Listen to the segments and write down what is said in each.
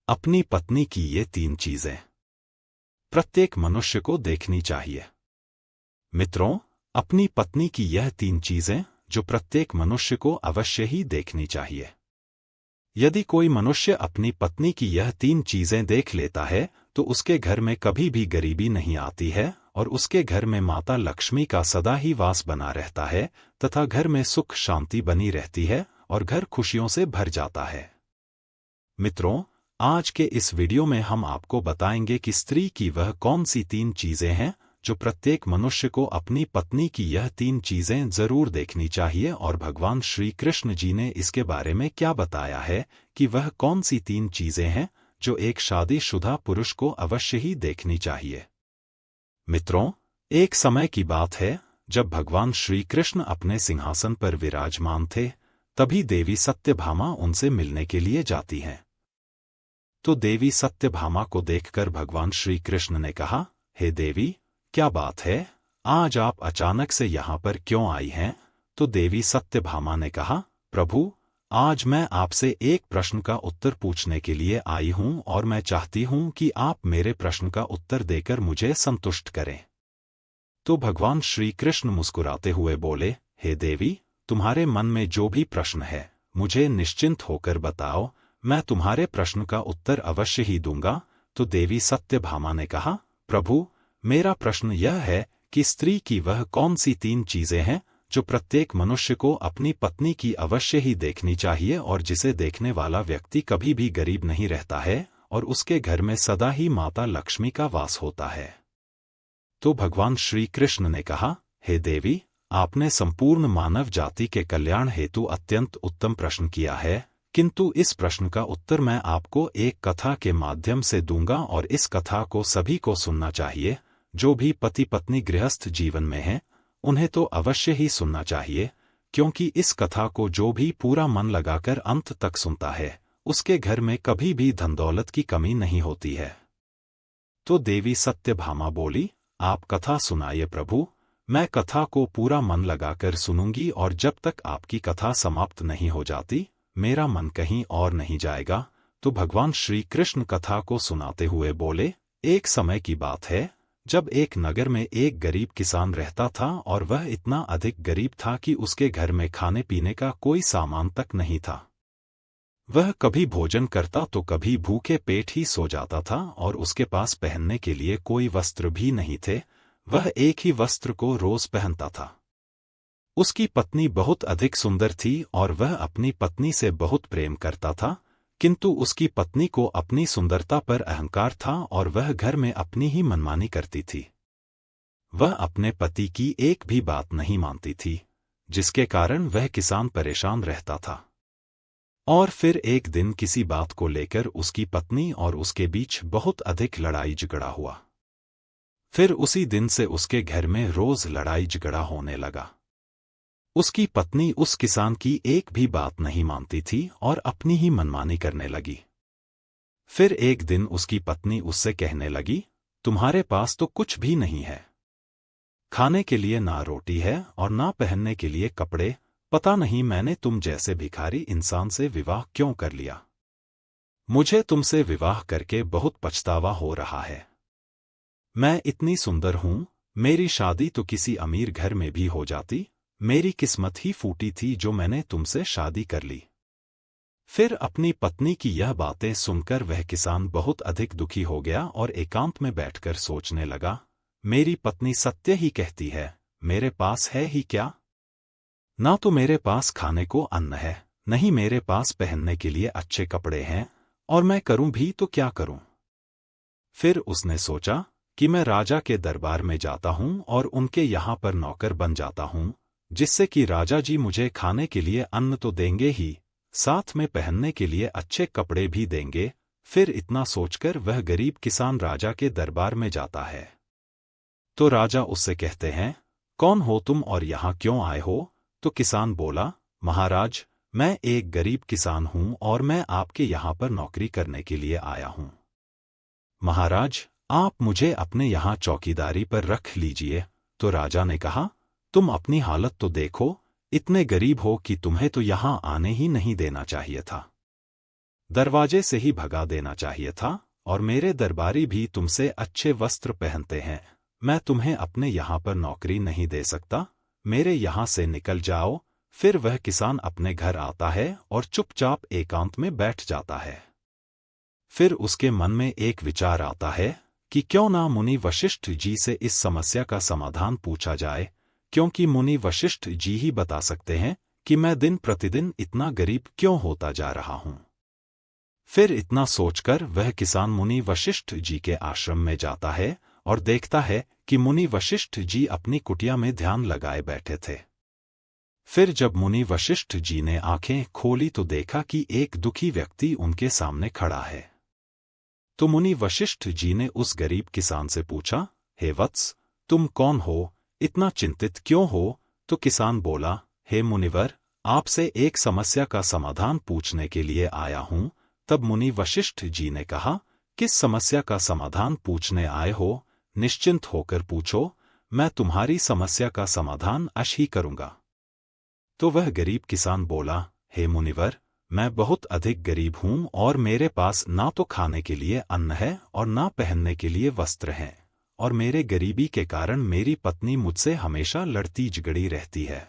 अपनी पत्नी की ये 3 चीजें प्रत्येक मनुष्य को देखनी चाहिए। मित्रों, अपनी पत्नी की यह 3 चीजें जो प्रत्येक मनुष्य को अवश्य ही देखनी चाहिए। यदि कोई मनुष्य अपनी पत्नी की यह 3 चीजें देख लेता है तो उसके घर में कभी भी गरीबी नहीं आती है और उसके घर में माता लक्ष्मी का सदा ही वास बना रहता है तथा घर में सुख शांति बनी रहती है और घर खुशियों से भर जाता है। मित्रों, आज के इस वीडियो में हम आपको बताएंगे कि स्त्री की वह कौन सी 3 चीजें हैं जो प्रत्येक मनुष्य को अपनी पत्नी की यह 3 चीजें जरूर देखनी चाहिए और भगवान श्री कृष्ण जी ने इसके बारे में क्या बताया है कि वह कौन सी 3 चीजें हैं जो एक शादीशुदा पुरुष को अवश्य ही देखनी चाहिए। मित्रों, एक समय की बात है जब भगवान श्री कृष्ण अपने सिंहासन पर विराजमान थे, तभी देवी सत्यभामा उनसे मिलने के लिए जाती हैं। तो देवी सत्यभामा को देखकर भगवान श्री कृष्ण ने कहा, हे देवी, क्या बात है, आज आप अचानक से यहाँ पर क्यों आई हैं? तो देवी सत्यभामा ने कहा, प्रभु, आज मैं आपसे एक प्रश्न का उत्तर पूछने के लिए आई हूँ और मैं चाहती हूँ कि आप मेरे प्रश्न का उत्तर देकर मुझे संतुष्ट करें। तो भगवान श्री कृष्ण मुस्कुराते हुए बोले, हे देवी, तुम्हारे मन में जो भी प्रश्न है मुझे निश्चिंत होकर बताओ, मैं तुम्हारे प्रश्न का उत्तर अवश्य ही दूंगा। तो देवी सत्यभामा ने कहा, प्रभु, मेरा प्रश्न यह है कि स्त्री की वह कौन सी 3 चीजें हैं जो प्रत्येक मनुष्य को अपनी पत्नी की अवश्य ही देखनी चाहिए और जिसे देखने वाला व्यक्ति कभी भी गरीब नहीं रहता है और उसके घर में सदा ही माता लक्ष्मी का वास होता है। तो भगवान श्री कृष्ण ने कहा, हे देवी, आपने संपूर्ण मानव जाति के कल्याण हेतु अत्यंत उत्तम प्रश्न किया है, किंतु इस प्रश्न का उत्तर मैं आपको एक कथा के माध्यम से दूंगा और इस कथा को सभी को सुनना चाहिए। जो भी पति पत्नी गृहस्थ जीवन में हैं, उन्हें तो अवश्य ही सुनना चाहिए, क्योंकि इस कथा को जो भी पूरा मन लगाकर अंत तक सुनता है उसके घर में कभी भी धन दौलत की कमी नहीं होती है। तो देवी सत्यभामा बोली, आप कथा सुनाइए प्रभु, मैं कथा को पूरा मन लगाकर सुनूंगी और जब तक आपकी कथा समाप्त नहीं हो जाती मेरा मन कहीं और नहीं जाएगा। तो भगवान श्री कृष्ण कथा को सुनाते हुए बोले, एक समय की बात है जब एक नगर में एक गरीब किसान रहता था और वह इतना अधिक गरीब था कि उसके घर में खाने पीने का कोई सामान तक नहीं था। वह कभी भोजन करता तो कभी भूखे पेट ही सो जाता था और उसके पास पहनने के लिए कोई वस्त्र भी नहीं थे। वह एक ही वस्त्र को रोज पहनता था। उसकी पत्नी बहुत अधिक सुंदर थी और वह अपनी पत्नी से बहुत प्रेम करता था, किंतु उसकी पत्नी को अपनी सुंदरता पर अहंकार था और वह घर में अपनी ही मनमानी करती थी। वह अपने पति की एक भी बात नहीं मानती थी, जिसके कारण वह किसान परेशान रहता था। और फिर एक दिन किसी बात को लेकर उसकी पत्नी और उसके बीच बहुत अधिक लड़ाई झगड़ा हुआ। फिर उसी दिन से उसके घर में रोज लड़ाई झगड़ा होने लगा। उसकी पत्नी उस किसान की एक भी बात नहीं मानती थी और अपनी ही मनमानी करने लगी। फिर एक दिन उसकी पत्नी उससे कहने लगी, तुम्हारे पास तो कुछ भी नहीं है। खाने के लिए ना रोटी है और ना पहनने के लिए कपड़े। पता नहीं मैंने तुम जैसे भिखारी इंसान से विवाह क्यों कर लिया। मुझे तुमसे विवाह करके बहुत पछतावा हो रहा है। मैं इतनी सुंदर हूं, मेरी शादी तो किसी अमीर घर में भी हो जाती। मेरी किस्मत ही फूटी थी जो मैंने तुमसे शादी कर ली। फिर अपनी पत्नी की यह बातें सुनकर वह किसान बहुत अधिक दुखी हो गया और एकांत में बैठकर सोचने लगा, मेरी पत्नी सत्य ही कहती है, मेरे पास है ही क्या? ना तो मेरे पास खाने को अन्न है, नहीं मेरे पास पहनने के लिए अच्छे कपड़े हैं, और मैं करूं भी तो क्या करूं? फिर उसने सोचा कि मैं राजा के दरबार में जाता हूं और उनके यहाँ पर नौकर बन जाता हूं, जिससे कि राजा जी मुझे खाने के लिए अन्न तो देंगे ही, साथ में पहनने के लिए अच्छे कपड़े भी देंगे। फिर इतना सोचकर वह गरीब किसान राजा के दरबार में जाता है। तो राजा उससे कहते हैं, कौन हो तुम और यहाँ क्यों आए हो? तो किसान बोला, महाराज, मैं एक गरीब किसान हूँ और मैं आपके यहाँ पर नौकरी करने के लिए आया हूँ। महाराज, आप मुझे अपने यहाँ चौकीदारी पर रख लीजिए। तो राजा ने कहा, तुम अपनी हालत तो देखो, इतने गरीब हो कि तुम्हें तो यहाँ आने ही नहीं देना चाहिए था। दरवाजे से ही भगा देना चाहिए था, और मेरे दरबारी भी तुमसे अच्छे वस्त्र पहनते हैं। मैं तुम्हें अपने यहाँ पर नौकरी नहीं दे सकता, मेरे यहाँ से निकल जाओ। फिर वह किसान अपने घर आता है और चुपचाप एकांत में बैठ जाता है। फिर उसके मन में एक विचार आता है कि क्यों ना मुनि वशिष्ठ जी से इस समस्या का समाधान पूछा जाए, क्योंकि मुनि वशिष्ठ जी ही बता सकते हैं कि मैं दिन प्रतिदिन इतना गरीब क्यों होता जा रहा हूं। फिर इतना सोचकर वह किसान मुनि वशिष्ठ जी के आश्रम में जाता है और देखता है कि मुनि वशिष्ठ जी अपनी कुटिया में ध्यान लगाए बैठे थे। फिर जब मुनि वशिष्ठ जी ने आंखें खोली तो देखा कि एक दुखी व्यक्ति उनके सामने खड़ा है। तो मुनि वशिष्ठ जी ने उस गरीब किसान से पूछा, हे वत्स, तुम कौन हो, इतना चिंतित क्यों हो? तो किसान बोला, हे मुनिवर, आपसे एक समस्या का समाधान पूछने के लिए आया हूं। तब मुनि वशिष्ठ जी ने कहा, किस समस्या का समाधान पूछने आए हो? निश्चिंत होकर पूछो, मैं तुम्हारी समस्या का समाधान अवश्य ही करूंगा। तो वह गरीब किसान बोला, हे मुनिवर, मैं बहुत अधिक गरीब हूं और मेरे पास ना तो खाने के लिए अन्न है और ना पहनने के लिए वस्त्र हैं, और मेरे गरीबी के कारण मेरी पत्नी मुझसे हमेशा लड़ती झगड़ी रहती है।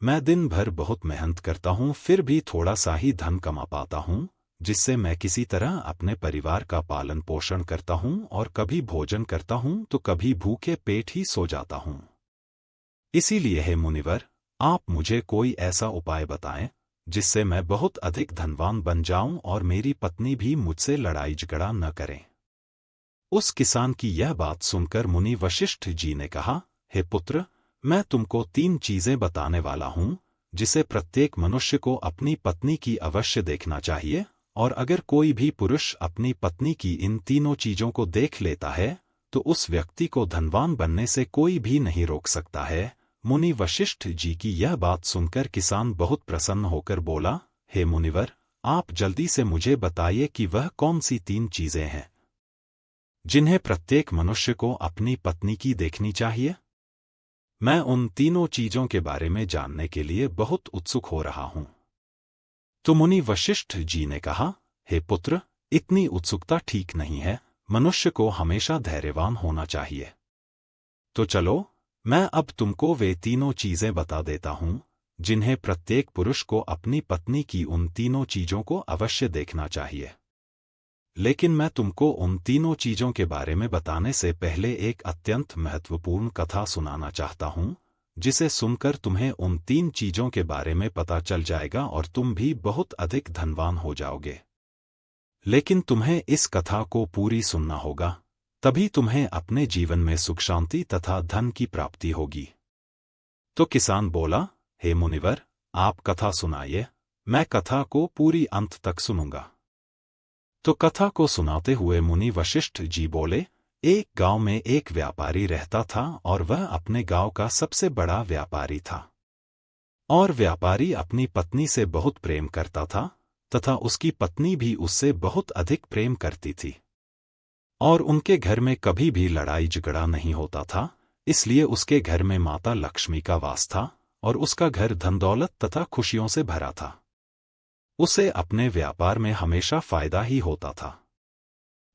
मैं दिन भर बहुत मेहनत करता हूं, फिर भी थोड़ा सा ही धन कमा पाता हूं, जिससे मैं किसी तरह अपने परिवार का पालन पोषण करता हूं, और कभी भोजन करता हूं तो कभी भूखे पेट ही सो जाता हूं। इसीलिए हे मुनिवर, आप मुझे कोई ऐसा उपाय बताएं जिससे मैं बहुत अधिक धनवान बन जाऊं और मेरी पत्नी भी मुझसे लड़ाई झगड़ा न करें। उस किसान की यह बात सुनकर मुनि वशिष्ठ जी ने कहा, हे पुत्र, मैं तुमको 3 चीजें बताने वाला हूं, जिसे प्रत्येक मनुष्य को अपनी पत्नी की अवश्य देखना चाहिए, और अगर कोई भी पुरुष अपनी पत्नी की इन तीनों चीजों को देख लेता है तो उस व्यक्ति को धनवान बनने से कोई भी नहीं रोक सकता है। मुनि वशिष्ठ जी की यह बात सुनकर किसान बहुत प्रसन्न होकर बोला, हे मुनिवर, आप जल्दी से मुझे बताइए कि वह कौन सी 3 चीजें हैं जिन्हें प्रत्येक मनुष्य को अपनी पत्नी की देखनी चाहिए। मैं उन तीनों चीजों के बारे में जानने के लिए बहुत उत्सुक हो रहा हूं। तो मुनि वशिष्ठ जी ने कहा, हे पुत्र, इतनी उत्सुकता ठीक नहीं है, मनुष्य को हमेशा धैर्यवान होना चाहिए। तो चलो, मैं अब तुमको वे तीनों चीजें बता देता हूं, जिन्हें प्रत्येक पुरुष को अपनी पत्नी की उन तीनों चीजों को अवश्य देखना चाहिए। लेकिन मैं तुमको उन तीनों चीजों के बारे में बताने से पहले एक अत्यंत महत्वपूर्ण कथा सुनाना चाहता हूं, जिसे सुनकर तुम्हें उन 3 चीजों के बारे में पता चल जाएगा और तुम भी बहुत अधिक धनवान हो जाओगे। लेकिन तुम्हें इस कथा को पूरी सुनना होगा, तभी तुम्हें अपने जीवन में सुख शांति तथा धन की प्राप्ति होगी। तो किसान बोला, हे मुनिवर, आप कथा सुनाइए, मैं कथा को पूरी अंत तक सुनूंगा। तो कथा को सुनाते हुए मुनि वशिष्ठ जी बोले, एक गांव में एक व्यापारी रहता था और वह अपने गांव का सबसे बड़ा व्यापारी था। और व्यापारी अपनी पत्नी से बहुत प्रेम करता था तथा उसकी पत्नी भी उससे बहुत अधिक प्रेम करती थी। और उनके घर में कभी भी लड़ाई झगड़ा नहीं होता था, इसलिए उसके घर में माता लक्ष्मी का वास था और उसका घर धन दौलत तथा खुशियों से भरा था। उसे अपने व्यापार में हमेशा फायदा ही होता था।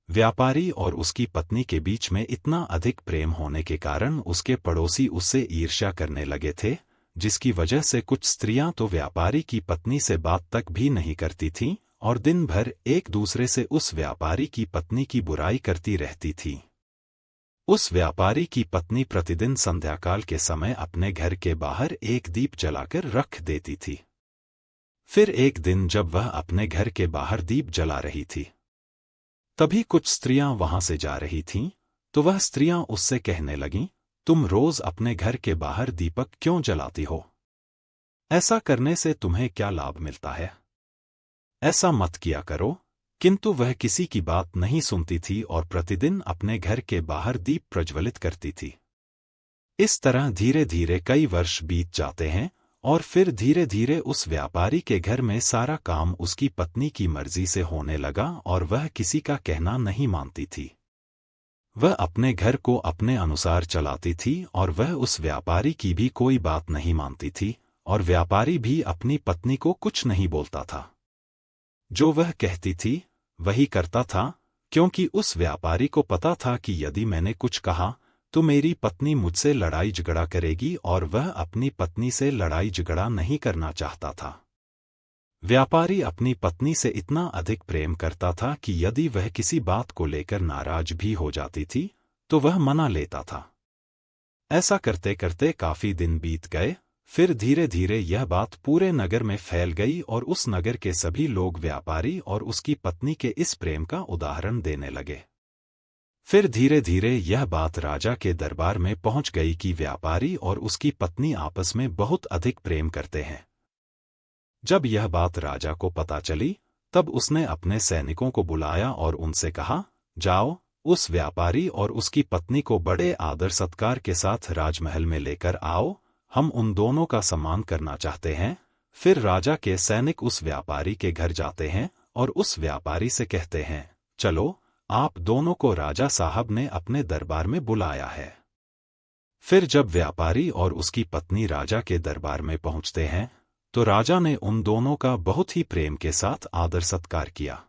व्यापारी और उसकी पत्नी के बीच में इतना अधिक प्रेम होने के कारण उसके पड़ोसी उससे ईर्ष्या करने लगे थे, जिसकी वजह से कुछ स्त्रियां तो व्यापारी की पत्नी से बात तक भी नहीं करती थीं और दिन भर एक दूसरे से उस व्यापारी की पत्नी की बुराई करती रहती थी। उस व्यापारी की पत्नी प्रतिदिन संध्याकाल के समय अपने घर के बाहर एक दीप जलाकर रख देती थी। फिर एक दिन जब वह अपने घर के बाहर दीप जला रही थी, तभी कुछ स्त्रियां वहां से जा रही थीं, तो वह स्त्रियां उससे कहने लगीं, तुम रोज अपने घर के बाहर दीपक क्यों जलाती हो? ऐसा करने से तुम्हें क्या लाभ मिलता है? ऐसा मत किया करो। किंतु वह किसी की बात नहीं सुनती थी और प्रतिदिन अपने घर के बाहर दीप प्रज्वलित करती थी। इस तरह धीरे धीरे कई वर्ष बीत जाते हैं और फिर धीरे धीरे उस व्यापारी के घर में सारा काम उसकी पत्नी की मर्जी से होने लगा और वह किसी का कहना नहीं मानती थी। वह अपने घर को अपने अनुसार चलाती थी और वह उस व्यापारी की भी कोई बात नहीं मानती थी और व्यापारी भी अपनी पत्नी को कुछ नहीं बोलता था। जो वह कहती थी वही करता था, क्योंकि उस व्यापारी को पता था कि यदि मैंने कुछ कहा तो मेरी पत्नी मुझसे लड़ाई झगड़ा करेगी और वह अपनी पत्नी से लड़ाई झगड़ा नहीं करना चाहता था। व्यापारी अपनी पत्नी से इतना अधिक प्रेम करता था कि यदि वह किसी बात को लेकर नाराज भी हो जाती थी तो वह मना लेता था। ऐसा करते करते काफी दिन बीत गए। फिर धीरे धीरे यह बात पूरे नगर में फैल गई और उस नगर के सभी लोग व्यापारी और उसकी पत्नी के इस प्रेम का उदाहरण देने लगे। फिर धीरे धीरे यह बात राजा के दरबार में पहुंच गई कि व्यापारी और उसकी पत्नी आपस में बहुत अधिक प्रेम करते हैं। जब यह बात राजा को पता चली तब उसने अपने सैनिकों को बुलाया और उनसे कहा, जाओ, उस व्यापारी और उसकी पत्नी को बड़े आदर सत्कार के साथ राजमहल में लेकर आओ, हम उन दोनों का सम्मान करना चाहते हैं। फिर राजा के सैनिक उस व्यापारी के घर जाते हैं और उस व्यापारी से कहते हैं, चलो, आप दोनों को राजा साहब ने अपने दरबार में बुलाया है। फिर जब व्यापारी और उसकी पत्नी राजा के दरबार में पहुंचते हैं तो राजा ने उन दोनों का बहुत ही प्रेम के साथ आदर सत्कार किया।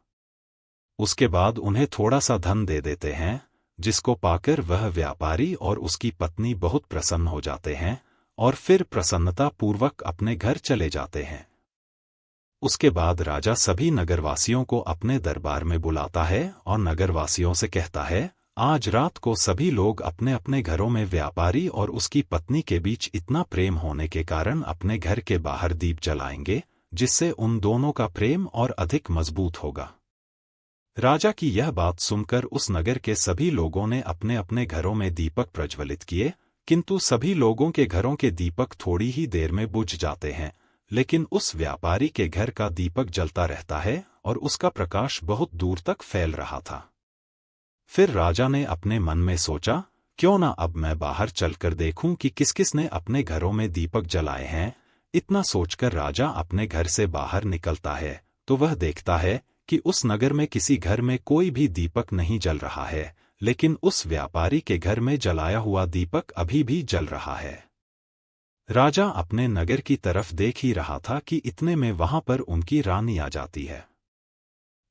उसके बाद उन्हें थोड़ा सा धन दे देते हैं, जिसको पाकर वह व्यापारी और उसकी पत्नी बहुत प्रसन्न हो जाते हैं और फिर प्रसन्नता पूर्वक अपने घर चले जाते हैं। उसके बाद राजा सभी नगरवासियों को अपने दरबार में बुलाता है और नगरवासियों से कहता है, आज रात को सभी लोग अपने अपने घरों में व्यापारी और उसकी पत्नी के बीच इतना प्रेम होने के कारण अपने घर के बाहर दीप जलाएंगे, जिससे उन दोनों का प्रेम और अधिक मजबूत होगा। राजा की यह बात सुनकर उस नगर के सभी लोगों ने अपने अपने घरों में दीपक प्रज्वलित किए, किंतु सभी लोगों के घरों के दीपक थोड़ी ही देर में बुझ जाते हैं, लेकिन उस व्यापारी के घर का दीपक जलता रहता है और उसका प्रकाश बहुत दूर तक फैल रहा था। फिर राजा ने अपने मन में सोचा, क्यों ना अब मैं बाहर चलकर देखूं कि किस किस ने अपने घरों में दीपक जलाए हैं। इतना सोचकर राजा अपने घर से बाहर निकलता है तो वह देखता है कि उस नगर में किसी घर में कोई भी दीपक नहीं जल रहा है, लेकिन उस व्यापारी के घर में जलाया हुआ दीपक अभी भी जल रहा है। राजा अपने नगर की तरफ देख ही रहा था कि इतने में वहां पर उनकी रानी आ जाती है।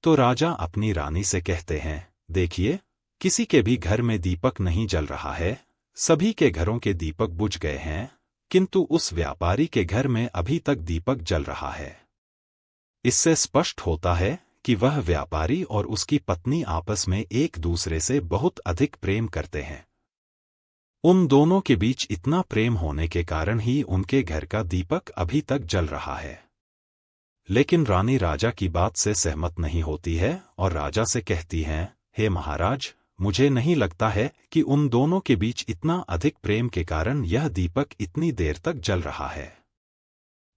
तो राजा अपनी रानी से कहते हैं, देखिए, किसी के भी घर में दीपक नहीं जल रहा है, सभी के घरों के दीपक बुझ गए हैं, किंतु उस व्यापारी के घर में अभी तक दीपक जल रहा है। इससे स्पष्ट होता है कि वह व्यापारी और उसकी पत्नी आपस में एक दूसरे से बहुत अधिक प्रेम करते हैं। उन दोनों के बीच इतना प्रेम होने के कारण ही उनके घर का दीपक अभी तक जल रहा है। लेकिन रानी राजा की बात से सहमत नहीं होती है और राजा से कहती हैं, हे महाराज, मुझे नहीं लगता है कि उन दोनों के बीच इतना अधिक प्रेम के कारण यह दीपक इतनी देर तक जल रहा है।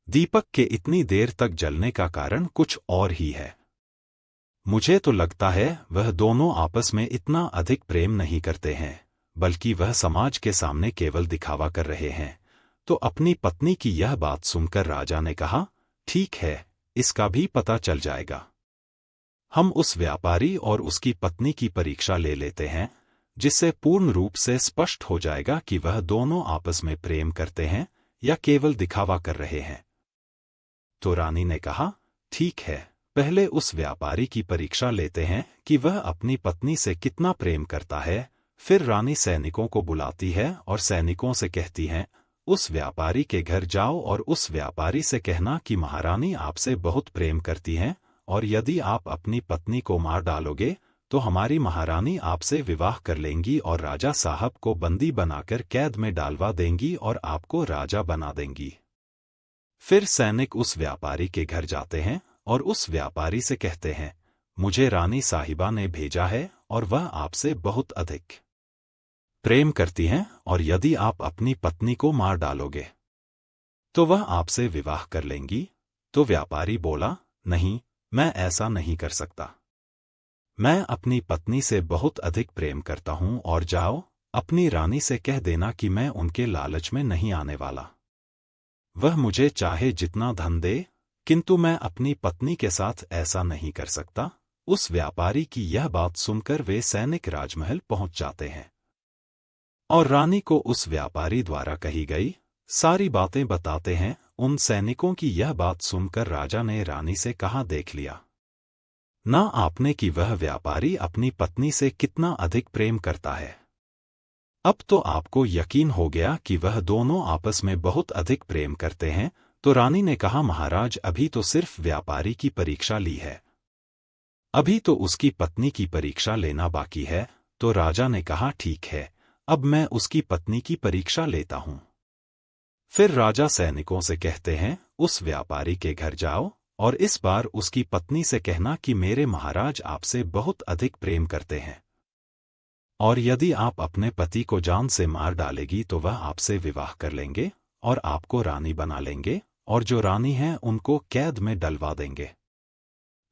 दीपक के इतनी देर तक जलने का कारण कुछ और ही है। मुझे तो लगता है वह दोनों आपस में इतना अधिक प्रेम नहीं करते हैं, बल्कि वह समाज के सामने केवल दिखावा कर रहे हैं। तो अपनी पत्नी की यह बात सुनकर राजा ने कहा, ठीक है, इसका भी पता चल जाएगा। हम उस व्यापारी और उसकी पत्नी की परीक्षा ले लेते हैं, जिससे पूर्ण रूप से स्पष्ट हो जाएगा कि वह दोनों आपस में प्रेम करते हैं या केवल दिखावा कर रहे हैं। तो रानी ने कहा, ठीक है, पहले उस व्यापारी की परीक्षा लेते हैं कि वह अपनी पत्नी से कितना प्रेम करता है। फिर रानी सैनिकों को बुलाती है और सैनिकों से कहती हैं, उस व्यापारी के घर जाओ और उस व्यापारी से कहना कि महारानी आपसे बहुत प्रेम करती हैं और यदि आप अपनी पत्नी को मार डालोगे तो हमारी महारानी आपसे विवाह कर लेंगी और राजा साहब को बंदी बनाकर कैद में डालवा देंगी और आपको राजा बना देंगी। फिर सैनिक उस व्यापारी के घर जाते हैं और उस व्यापारी से कहते हैं, मुझे रानी साहिबा ने भेजा है और वह आपसे बहुत अधिक प्रेम करती हैं और यदि आप अपनी पत्नी को मार डालोगे तो वह आपसे विवाह कर लेंगी। तो व्यापारी बोला, नहीं, मैं ऐसा नहीं कर सकता। मैं अपनी पत्नी से बहुत अधिक प्रेम करता हूं और जाओ, अपनी रानी से कह देना कि मैं उनके लालच में नहीं आने वाला। वह मुझे चाहे जितना धन दे, किंतु मैं अपनी पत्नी के साथ ऐसा नहीं कर सकता। उस व्यापारी की यह बात सुनकर वे सैनिक राजमहल पहुंच जाते हैं और रानी को उस व्यापारी द्वारा कही गई सारी बातें बताते हैं। उन सैनिकों की यह बात सुनकर राजा ने रानी से कहा, देख लिया, ना आपने कि वह व्यापारी अपनी पत्नी से कितना अधिक प्रेम करता है। अब तो आपको यकीन हो गया कि वह दोनों आपस में बहुत अधिक प्रेम करते हैं। तो रानी ने कहा, महाराज, अभी तो सिर्फ व्यापारी की परीक्षा ली है, अभी तो उसकी पत्नी की परीक्षा लेना बाकी है। तो राजा ने कहा, ठीक है, अब मैं उसकी पत्नी की परीक्षा लेता हूं। फिर राजा सैनिकों से कहते हैं, उस व्यापारी के घर जाओ और इस बार उसकी पत्नी से कहना कि मेरे महाराज आपसे बहुत अधिक प्रेम करते हैं, और यदि आप अपने पति को जान से मार डालेगी तो वह आपसे विवाह कर लेंगे और आपको रानी बना लेंगे, और जो रानी हैं उनको कैद में डलवा देंगे।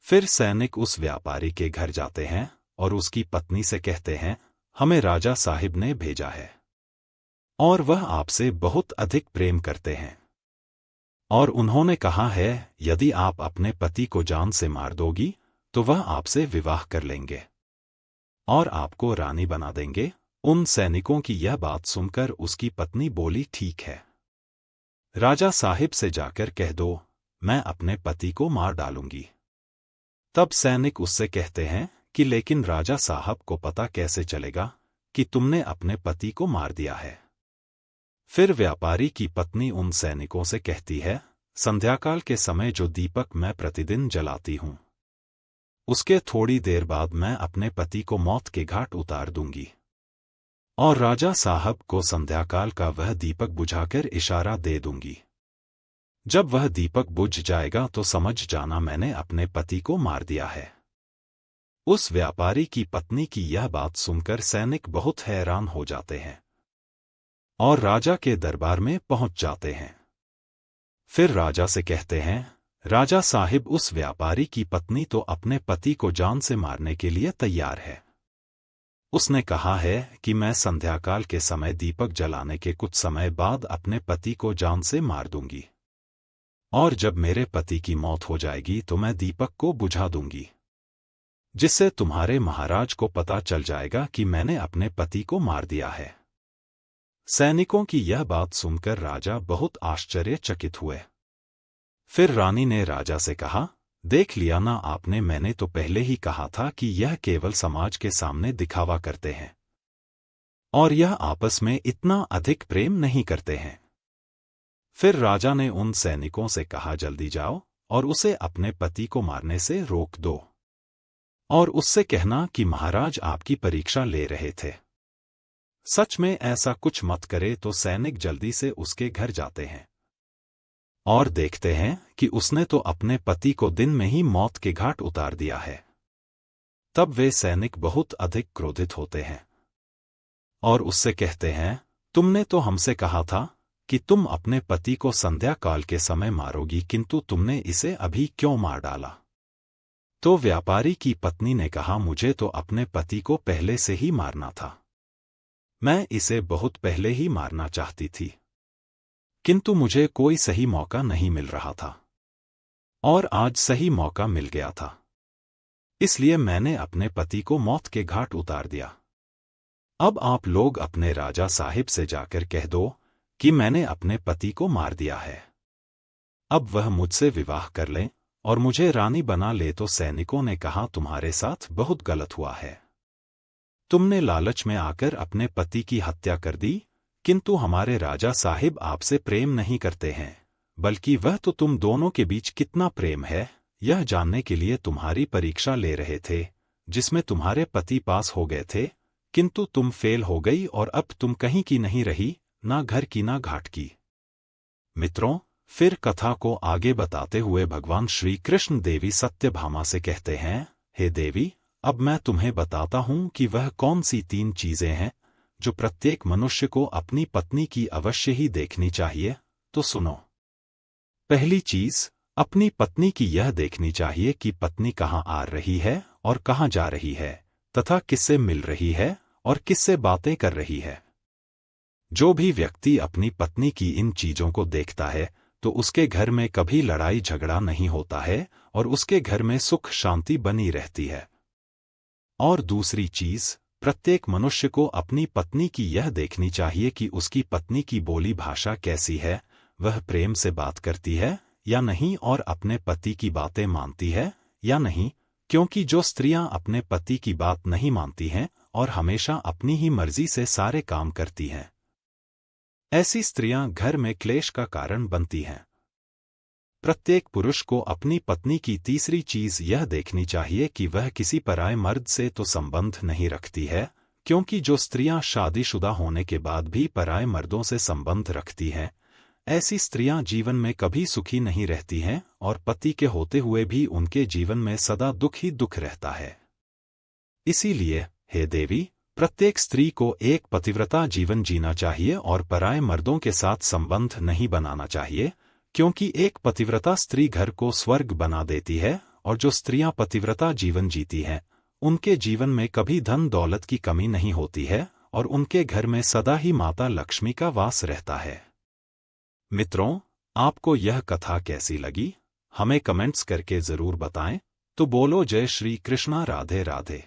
फिर सैनिक उस व्यापारी के घर जाते हैं और उसकी पत्नी से कहते हैं, हमें राजा साहिब ने भेजा है और वह आपसे बहुत अधिक प्रेम करते हैं, और उन्होंने कहा है यदि आप अपने पति को जान से मार दोगी तो वह आपसे विवाह कर लेंगे और आपको रानी बना देंगे। उन सैनिकों की यह बात सुनकर उसकी पत्नी बोली, ठीक है, राजा साहिब से जाकर कह दो मैं अपने पति को मार डालूंगी। तब सैनिक उससे कहते हैं कि लेकिन राजा साहब को पता कैसे चलेगा कि तुमने अपने पति को मार दिया है। फिर व्यापारी की पत्नी उन सैनिकों से कहती है, संध्याकाल के समय जो दीपक मैं प्रतिदिन जलाती हूं, उसके थोड़ी देर बाद मैं अपने पति को मौत के घाट उतार दूंगी, और राजा साहब को संध्याकाल का वह दीपक बुझाकर इशारा दे दूंगी। जब वह दीपक बुझ जाएगा तो समझ जाना मैंने अपने पति को मार दिया है। उस व्यापारी की पत्नी की यह बात सुनकर सैनिक बहुत हैरान हो जाते हैं और राजा के दरबार में पहुंच जाते हैं। फिर राजा से कहते हैं, राजा साहिब, उस व्यापारी की पत्नी तो अपने पति को जान से मारने के लिए तैयार है। उसने कहा है कि मैं संध्याकाल के समय दीपक जलाने के कुछ समय बाद अपने पति को जान से मार दूंगी, और जब मेरे पति की मौत हो जाएगी तो मैं दीपक को बुझा दूंगी, जिससे तुम्हारे महाराज को पता चल जाएगा कि मैंने अपने पति को मार दिया है। सैनिकों की यह बात सुनकर राजा बहुत आश्चर्यचकित हुए। फिर रानी ने राजा से कहा, देख लिया ना आपने, मैंने तो पहले ही कहा था कि यह केवल समाज के सामने दिखावा करते हैं और यह आपस में इतना अधिक प्रेम नहीं करते हैं। फिर राजा ने उन सैनिकों से कहा, जल्दी जाओ और उसे अपने पति को मारने से रोक दो, और उससे कहना कि महाराज आपकी परीक्षा ले रहे थे। सच में ऐसा कुछ मत करे। तो सैनिक जल्दी से उसके घर जाते हैं और देखते हैं कि उसने तो अपने पति को दिन में ही मौत के घाट उतार दिया है। तब वे सैनिक बहुत अधिक क्रोधित होते हैं और उससे कहते हैं, तुमने तो हमसे कहा था कि तुम अपने पति को संध्या काल के समय मारोगी, किंतु तुमने इसे अभी क्यों मार डाला? तो व्यापारी की पत्नी ने कहा, मुझे तो अपने पति को पहले से ही मारना था, मैं इसे बहुत पहले ही मारना चाहती थी, किंतु मुझे कोई सही मौका नहीं मिल रहा था, और आज सही मौका मिल गया था, इसलिए मैंने अपने पति को मौत के घाट उतार दिया। अब आप लोग अपने राजा साहिब से जाकर कह दो कि मैंने अपने पति को मार दिया है, अब वह मुझसे विवाह कर लें और मुझे रानी बना ले। तो सैनिकों ने कहा, तुम्हारे साथ बहुत गलत हुआ है, तुमने लालच में आकर अपने पति की हत्या कर दी, किंतु हमारे राजा साहिब आपसे प्रेम नहीं करते हैं, बल्कि वह तो तुम दोनों के बीच कितना प्रेम है यह जानने के लिए तुम्हारी परीक्षा ले रहे थे, जिसमें तुम्हारे पति पास हो गए थे, किंतु तुम फेल हो गई और अब तुम कहीं की नहीं रही, ना घर की ना घाट की। मित्रों, फिर कथा को आगे बताते हुए भगवान श्री कृष्ण देवी सत्यभामा से कहते हैं, हे देवी, अब मैं तुम्हें बताता हूं कि वह कौन सी 3 चीजें हैं जो प्रत्येक मनुष्य को अपनी पत्नी की अवश्य ही देखनी चाहिए। तो सुनो। पहली चीज, अपनी पत्नी की यह देखनी चाहिए कि पत्नी कहाँ आ रही है और कहाँ जा रही है, तथा किससे मिल रही है और किससे बातें कर रही है। जो भी व्यक्ति अपनी पत्नी की इन चीजों को देखता है तो उसके घर में कभी लड़ाई झगड़ा नहीं होता है और उसके घर में सुख शांति बनी रहती है। और दूसरी चीज, प्रत्येक मनुष्य को अपनी पत्नी की यह देखनी चाहिए कि उसकी पत्नी की बोली भाषा कैसी है, वह प्रेम से बात करती है या नहीं और अपने पति की बातें मानती है या नहीं, क्योंकि जो स्त्रियां अपने पति की बात नहीं मानती हैं और हमेशा अपनी ही मर्जी से सारे काम करती हैं, ऐसी स्त्रियां घर में क्लेश का कारण बनती हैं। प्रत्येक पुरुष को अपनी पत्नी की तीसरी चीज यह देखनी चाहिए कि वह किसी पराये मर्द से तो संबंध नहीं रखती है, क्योंकि जो स्त्रियां शादीशुदा होने के बाद भी पराये मर्दों से संबंध रखती हैं, ऐसी स्त्रियां जीवन में कभी सुखी नहीं रहती हैं और पति के होते हुए भी उनके जीवन में सदा दुख ही दुख रहता है। इसीलिए, हे देवी, प्रत्येक स्त्री को एक पतिव्रता जीवन जीना चाहिए और पराये मर्दों के साथ संबंध नहीं बनाना चाहिए, क्योंकि एक पतिव्रता स्त्री घर को स्वर्ग बना देती है और जो स्त्रियां पतिव्रता जीवन जीती हैं, उनके जीवन में कभी धन दौलत की कमी नहीं होती है और उनके घर में सदा ही माता लक्ष्मी का वास रहता है। मित्रों, आपको यह कथा कैसी लगी, हमें कमेंट्स करके जरूर बताएं। तो बोलो जय श्री कृष्णा, राधे राधे।